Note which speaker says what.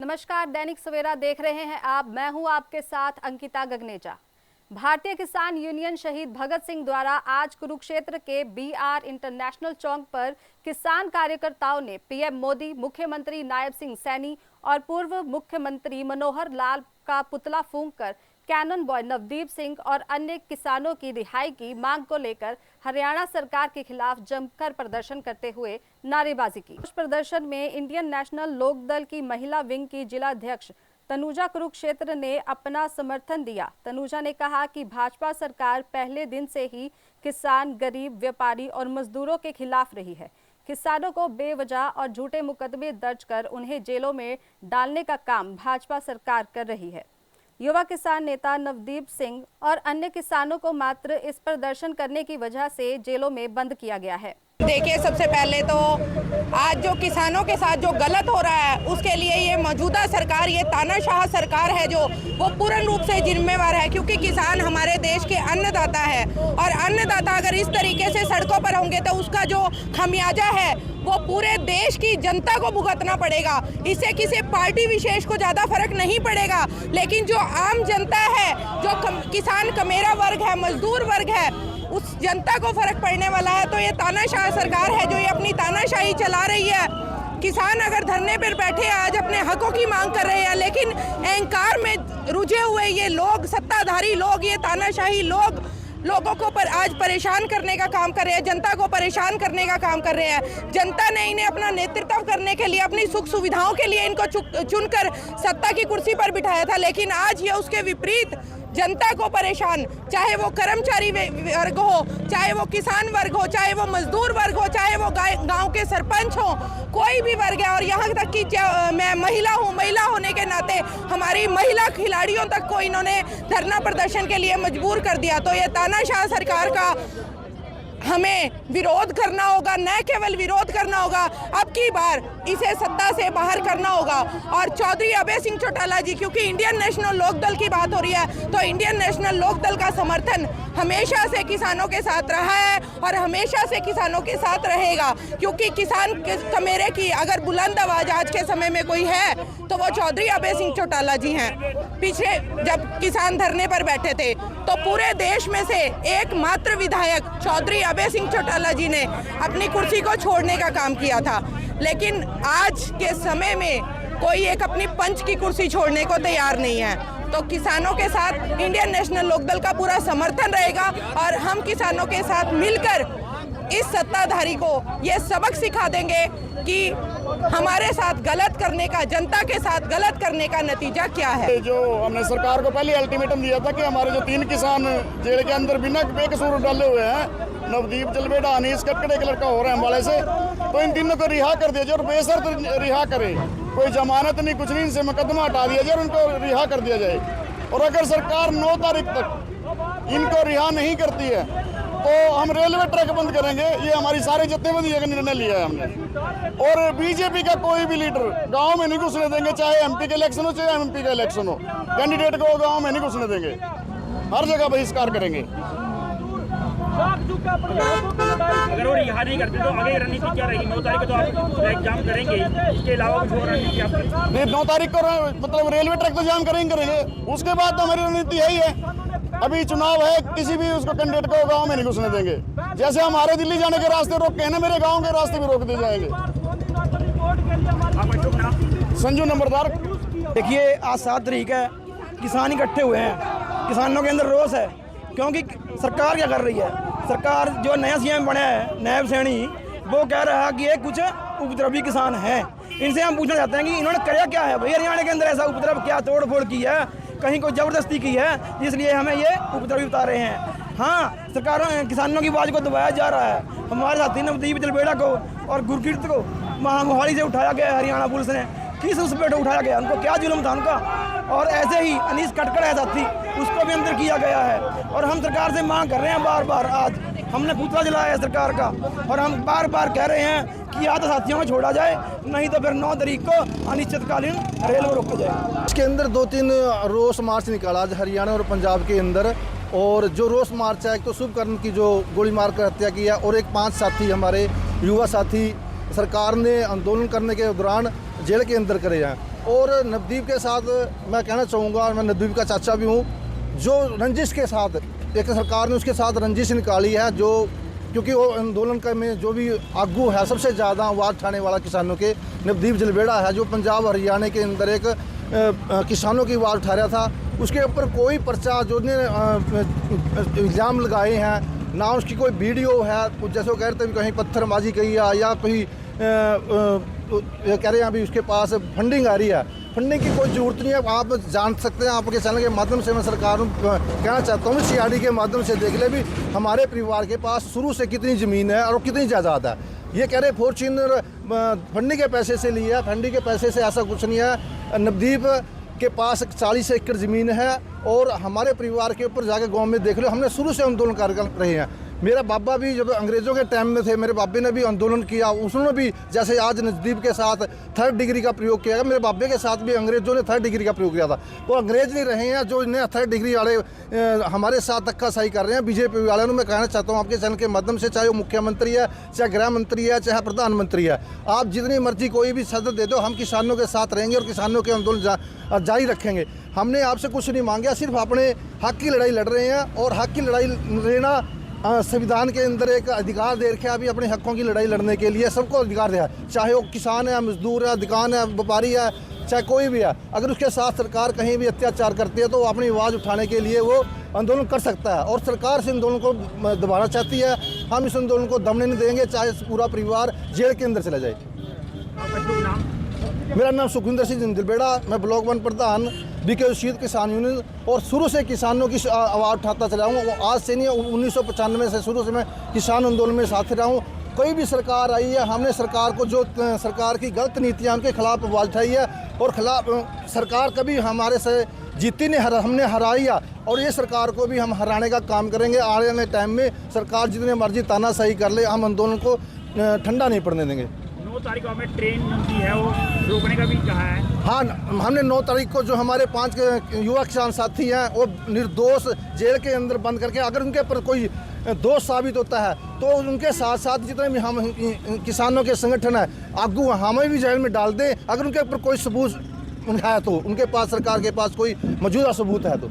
Speaker 1: नमस्कार, दैनिक सवेरा देख रहे हैं आप। मैं हूं आपके साथ अंकिता गगनेजा। भारतीय किसान यूनियन शहीद भगत सिंह द्वारा आज कुरुक्षेत्र के BR इंटरनेशनल चौक पर किसान कार्यकर्ताओं ने पीएम मोदी, मुख्यमंत्री नायब सिंह सैनी और पूर्व मुख्यमंत्री मनोहर लाल का पुतला फूंककर कैनन बॉय नवदीप सिंह और अन्य किसानों की रिहाई की मांग को लेकर हरियाणा सरकार के खिलाफ जमकर प्रदर्शन करते हुए नारेबाजी की। उस प्रदर्शन में इंडियन नेशनल लोकदल की महिला विंग की जिला अध्यक्ष तनुजा कुरुक्षेत्र ने अपना समर्थन दिया। तनुजा ने कहा कि भाजपा सरकार पहले दिन से ही किसान, गरीब, व्यापारी और मजदूरों के खिलाफ रही है। किसानों को बेवजह और झूठे मुकदमे दर्ज कर उन्हें जेलों में डालने का काम भाजपा सरकार कर रही है। युवा किसान नेता नवदीप सिंह और अन्य किसानों को मात्र इस प्रदर्शन करने की वजह से जेलों में बंद किया गया है।
Speaker 2: देखिए, सबसे पहले तो आज जो किसानों के साथ जो गलत हो रहा है उसके लिए ये मौजूदा सरकार, ये तानाशाह सरकार है जो वो पूर्ण रूप से जिम्मेवार है, क्योंकि किसान हमारे देश के अन्नदाता है और अन्नदाता अगर इस तरीके से सड़कों पर होंगे तो उसका जो खमियाजा है वो पूरे देश की जनता को भुगतना पड़ेगा। इससे किसी पार्टी विशेष को ज़्यादा फर्क नहीं पड़ेगा, लेकिन जो आम जनता है, जो किसान कमेरा वर्ग है, मजदूर वर्ग है, उस जनता को फर्क पड़ने वाला है। तो ये तानाशाह सरकार है जो ये अपनी तानाशाही चला रही है। किसान अगर धरने पर बैठे आज अपने हकों की मांग कर रहे हैं, लेकिन अहंकार में रुझे हुए ये लोग, सत्ताधारी लोग, ये तानाशाही लोग लोगों को आज परेशान करने का काम कर रहे हैं, जनता को परेशान करने का काम कर रहे हैं। जनता ने इन्हें अपना नेतृत्व करने के लिए, अपनी सुख सुविधाओं के लिए इनको चुनकर सत्ता की कुर्सी पर बिठाया था, लेकिन आज ये उसके विपरीत जनता को परेशान, चाहे वो कर्मचारी वर्ग हो, चाहे वो किसान वर्ग हो, चाहे वो मजदूर वर्ग हो, चाहे वो गांव के सरपंच हो, कोई भी वर्ग है। और यहाँ तक कि मैं महिला हूँ, महिला होने के नाते हमारी महिला खिलाड़ियों तक को इन्होंने धरना प्रदर्शन के लिए मजबूर कर दिया। तो ये तानाशाह सरकार का हमें विरोध करना होगा, न केवल विरोध करना होगा, अब की बार इसे सत्ता से बाहर करना होगा। और चौधरी अभय सिंह चौटाला जी, क्योंकि इंडियन नेशनल लोकदल की बात हो रही है, तो इंडियन नेशनल लोकदल का समर्थन हमेशा से किसानों के साथ रहा है और हमेशा से किसानों के साथ रहेगा, क्योंकि किसान कमेरे की अगर बुलंद आवाज आज के समय में कोई है तो वो चौधरी अभय सिंह चौटाला जी हैं। पीछे जब किसान धरने पर बैठे थे तो पूरे देश में से एकमात्र विधायक चौधरी अभय सिंह चौटाला जी ने अपनी कुर्सी को छोड़ने का काम किया था, लेकिन आज के समय में कोई एक अपनी पंच की कुर्सी छोड़ने को तैयार नहीं है। तो किसानों के साथ इंडियन नेशनल लोकदल का पूरा समर्थन रहेगा और हम किसानों के साथ मिलकर इस सत्ताधारी को ये सबक सिखा देंगे कि हमारे साथ गलत करने का, जनता के साथ गलत करने का नतीजा क्या है।
Speaker 3: जो हमने सरकार को पहले अल्टीमेटम दिया था कि हमारे जो 3 किसान जेल के अंदर बिना बेकसूर डाले हुए हैं, नवदीप जलबेड़ा, अनीस कटकड़े के लड़का हो रहे हैं अम्बाले से, तो इन तीनों को रिहा कर दिया जाए और बेशर्त रिहा करे, कोई जमानत नहीं, कुछ नहीं, इनसे मुकदमा हटा दिया जाए और उनको रिहा कर दिया जाए। और अगर सरकार 9 तारीख तक इनको रिहा नहीं करती है तो हम रेलवे ट्रैक बंद करेंगे। ये हमारी सारी जत्थेबंदी का निर्णय लिया है हमने। और बीजेपी का कोई भी लीडर गांव में नहीं घुसने देंगे, चाहे MP के इलेक्शन हो चाहे MP का इलेक्शन हो, कैंडिडेट को गांव में नहीं घुसने देंगे, हर जगह बहिष्कार करेंगे।
Speaker 4: अगर वो रिहा नहीं करते तो आगे रणनीति क्या रहेगी? 9 तारीख को तो आप एग्जाम करेंगे, इसके अलावा कुछ और रणनीति आपकी?
Speaker 3: नहीं, 9 तारीख को मतलब रेलवे ट्रैक तो जाम करेंगे, उसके बाद तो हमारी रणनीति यही है। अभी चुनाव है, किसी भी उसको कैंडिडेट को गांव में नहीं घुसने देंगे। जैसे हमारे दिल्ली जाने के रास्ते रोके हैं ना, मेरे गांव के रास्ते भी रोक दिए जाएंगे। संजू नंबरदार।
Speaker 5: देखिए, आज 7 तारीख है, किसान इकट्ठे हुए हैं, किसानों के अंदर रोष है, क्योंकि सरकार क्या कर रही है? सरकार जो नया CM बना है नायब सैनी, वो कह रहा है कि ये कुछ उपद्रवी किसान हैं। इनसे हम पूछना चाहते हैं कि इन्होंने कराया क्या है भाई? हरियाणा के अंदर ऐसा उपद्रव, क्या तोड़ फोड़ की है, कहीं कोई ज़बरदस्ती की है, इसलिए हमें ये उपद्रवी बता रहे हैं। हाँ, सरकारों किसानों की आवाज़ को दबाया जा रहा है। हमारे साथी नवदीप जलबेड़ा को और गुरकीर्त को मोहाली से उठाया गया हरियाणा पुलिस ने, किस उस पर उठाया गया, उनको क्या जुल्म था उनका। और ऐसे ही अनीस कटकड़ है साथी, उसको भी अंदर किया गया है। और हम सरकार से मांग कर रहे हैं बार बार, आज हमने पुतला जलाया है सरकार का, और हम बार बार कह रहे हैं कि या तो साथियों को छोड़ा जाए, नहीं तो फिर 9 तारीख को अनिश्चितकालीन रेलवे रोका जाए।
Speaker 6: इसके अंदर 2-3 रोष मार्च निकाला आज हरियाणा और पंजाब के अंदर। और जो रोष मार्च है, एक तो शुभकर्ण की जो गोली मार कर हत्या की है, और एक 5 साथी हमारे युवा साथी सरकार ने आंदोलन करने के दौरान जेल के अंदर करे हैं। और नवदीप के साथ मैं कहना चाहूँगा, और मैं नवदीप का चाचा भी हूँ, जो रंजिश के साथ एक सरकार ने उसके साथ रंजिश निकाली है, जो क्योंकि वो आंदोलन का में जो भी आगू है सबसे ज़्यादा आवाज़ उठाने वाला किसानों के नवदीप जलवेड़ा है, जो पंजाब हरियाणा के अंदर एक किसानों की आवाज़ उठा रहा था। उसके ऊपर कोई पर्चा जो ने इल्ज़ाम लगाए हैं ना, उसकी कोई वीडियो है, जैसे वो कह रहे थे कहीं पत्थरबाजी की है या कोई कह रहे हैं अभी उसके पास फंडिंग आ रही है। फंडिंग की कोई ज़रूरत नहीं है, आप जान सकते हैं। आपके चैनल के माध्यम से मैं सरकार को कहना चाहता हूँ, CID के माध्यम से देख ले भी हमारे परिवार के पास शुरू से कितनी ज़मीन है और कितनी जायदाद है। ये कह रहे फॉर्च्यूनर फंडिंग के पैसे से लिया है, फंडिंग के पैसे से ऐसा कुछ नहीं है। नवदीप के पास 40 एकड़ ज़मीन है और हमारे परिवार के ऊपर जाके गांव में देख लो, हमने शुरू से आंदोलन कर रहे हैं। मेरा बाबा भी जब अंग्रेज़ों के टाइम में थे, मेरे बाबे ने भी आंदोलन किया, उसने भी जैसे आज नवदीप के साथ 3rd डिग्री का प्रयोग किया, मेरे बाबे के साथ भी अंग्रेज़ों ने 3rd डिग्री का प्रयोग किया था। वो अंग्रेज़ नहीं रहे हैं जो इन्हें 3rd डिग्री वाले हमारे साथ धक्काशाही कर रहे हैं बीजेपी वाले। मैं कहना चाहता हूँ आपके चैनल के माध्यम से, चाहे वो मुख्यमंत्री है, चाहे गृह मंत्री है, चाहे प्रधानमंत्री है, आप जितनी मर्जी कोई भी सदर दे दो, हम किसानों के साथ रहेंगे और किसानों के आंदोलन जारी रखेंगे। हमने आपसे कुछ नहीं मांगा, सिर्फ अपने हक की लड़ाई लड़ रहे हैं और हक की लड़ाई लेना संविधान के अंदर एक अधिकार दे रखा है। अभी अपने हकों की लड़ाई लड़ने के लिए सबको अधिकार दिया है, चाहे वो किसान है, मजदूर है, दुकान है, व्यापारी है, चाहे कोई भी है। अगर उसके साथ सरकार कहीं भी अत्याचार करती है तो वो अपनी आवाज़ उठाने के लिए वो आंदोलन कर सकता है और सरकार से आंदोलन को दबाना चाहती है। हम इस आंदोलन को दमने नहीं देंगे, चाहे पूरा परिवार जेल के अंदर चला जाए। मेरा नाम सुखविंदर सिंह जलवेड़ा, मैं ब्लॉक 1 प्रधान BK शीत किसान यूनियन, और शुरू से किसानों की आवाज़ उठाता चला हूँ। आज से नहीं, 1995 से शुरू से मैं किसान आंदोलन में साथ रहा हूँ। कोई भी सरकार आई है, हमने सरकार को जो सरकार की गलत नीतियाँ उनके खिलाफ आवाज़ उठाई है और सरकार कभी हमारे से जीती नहीं, हमने हराई है और ये सरकार को भी हम हराने का काम करेंगे। आने वाले टाइम में सरकार जितने मर्जी तानाशाही कर ले, हम आंदोलन को ठंडा नहीं पड़ने देंगे।
Speaker 4: 9 तारीख को हमें ट्रेन जो है वो रोकने का भी कहा है।
Speaker 6: हाँ, हमने 9 तारीख को जो हमारे 5 युवा किसान साथी हैं वो निर्दोष जेल के अंदर बंद करके, अगर उनके ऊपर कोई दोष साबित होता है तो उनके साथ साथ जितने भी हम किसानों के संगठन है आगू, हमें भी जेल में डाल दें अगर उनके ऊपर कोई सबूत है तो, उनके पास सरकार के पास कोई मौजूदा सबूत है तो।